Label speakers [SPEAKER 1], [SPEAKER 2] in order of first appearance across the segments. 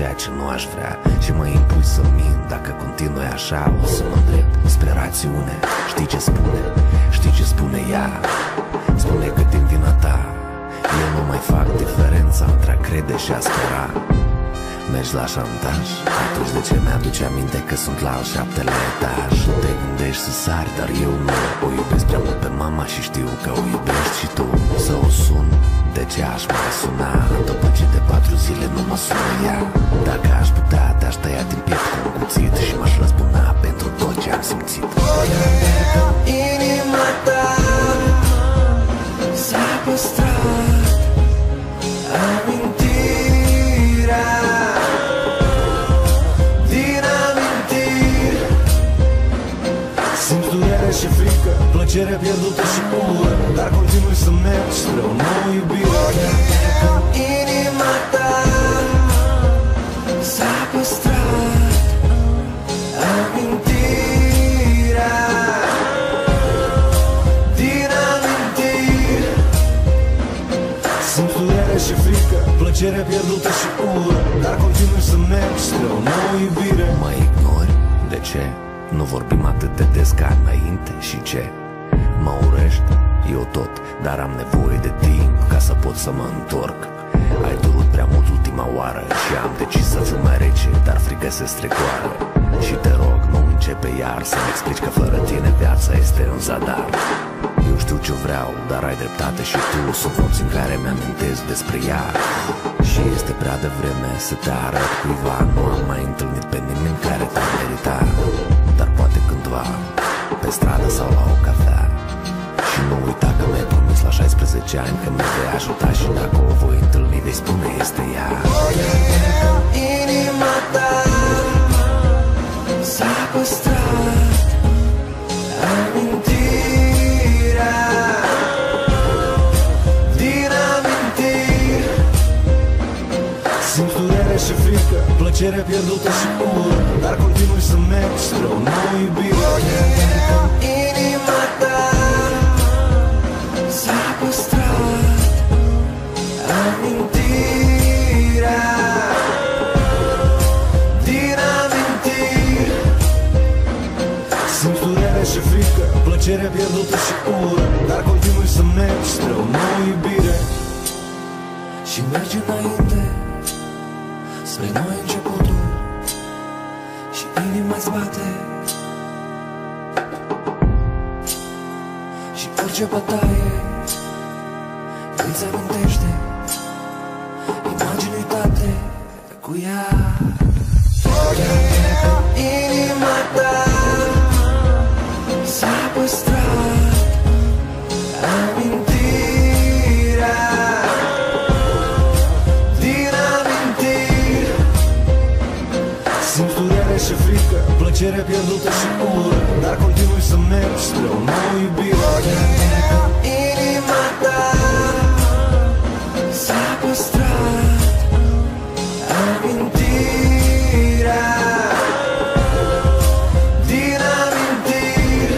[SPEAKER 1] ceea ce nu aș vrea și mă impui să mint. Dacă continui așa, o să mă îndrept spre rațiune. Știi ce spune? Știi ce spune ea? Spune că din vina ta eu nu mai fac diferența între a crede și a spera. Mergi la șantaj? Atunci de ce mi-aduce aminte că sunt la al 7-lea etaj? Te gândești să sari, dar eu nu. O iubesc prea mult pe mama și știu că o iubești și tu. Să o sun? De ce aș mai suna? După ce de 4 zile nu mă sună ea. Dacă aș putea, te-aș tăia din piept cu un cuțit și m-aș răzbuna pentru tot ce am simțit.
[SPEAKER 2] Inima ta s-a păstrat amintirea din amintiri. Simți durere și frică, plăcere pierdută și ură, dar continui să mergi spre o nouă iubire. Inima ta s-a păstrat amintirea din amintiri. Simți durere și frică, plăcere pierdută și ură, dar continui să mergi spre o nouă iubire.
[SPEAKER 1] Mă ignori? De ce? Nu vorbim atât de des ca înainte și ce? Mă urăști? Eu tot, dar am nevoie de timp ca să pot să mă întorc. Ai durut prea mult ultima oară și am decis să fiu mai rece, dar frică se strecoară. Și te rog, nu începe iar să-mi explici că fără tine viața este în zadar. Eu știu ce vreau, dar ai dreptate și tu. Sunt nopți în care mi-amintesc despre ea și este prea devreme să te arăt cuiva. Nu am mai întâlnit pe nimeni care te-a meritat, dar poate cândva pe stradă sau la o cafea. Și nu uita că mi-ai promis la 16 ani că mă vei ajuta și dacă o voi întâlni vei spune este ea.
[SPEAKER 2] Inima ta s-a păstrat amintirea din amintiri. Simți durere și frică, plăcere pierdută și ură, dar continui să mergi spre o nouă iubire. Inima ta s-a păstrat amintirea din amintiri. Simți durere și frică, plăcere pierdută și ură, dar continui să mergi spre o nouă iubire. Și mergi înainte spre noi începuturi și inima-ți bate. Și orice bătaie îți amintește imagini uitate cu ea. Inima ta s-a păstrat amintirea din amintiri. Simți durere și frică, plăcere pierdută și ură, dar continui să mergi spre o nouă iubire. Inima ta s-a păstrat amintirea din amintiri.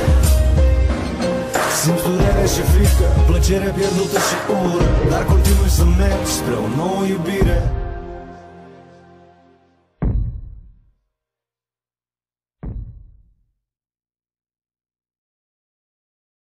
[SPEAKER 2] Simți durere și frică, plăcere pierdută și ură, dar continui să mergi spre o nouă iubire.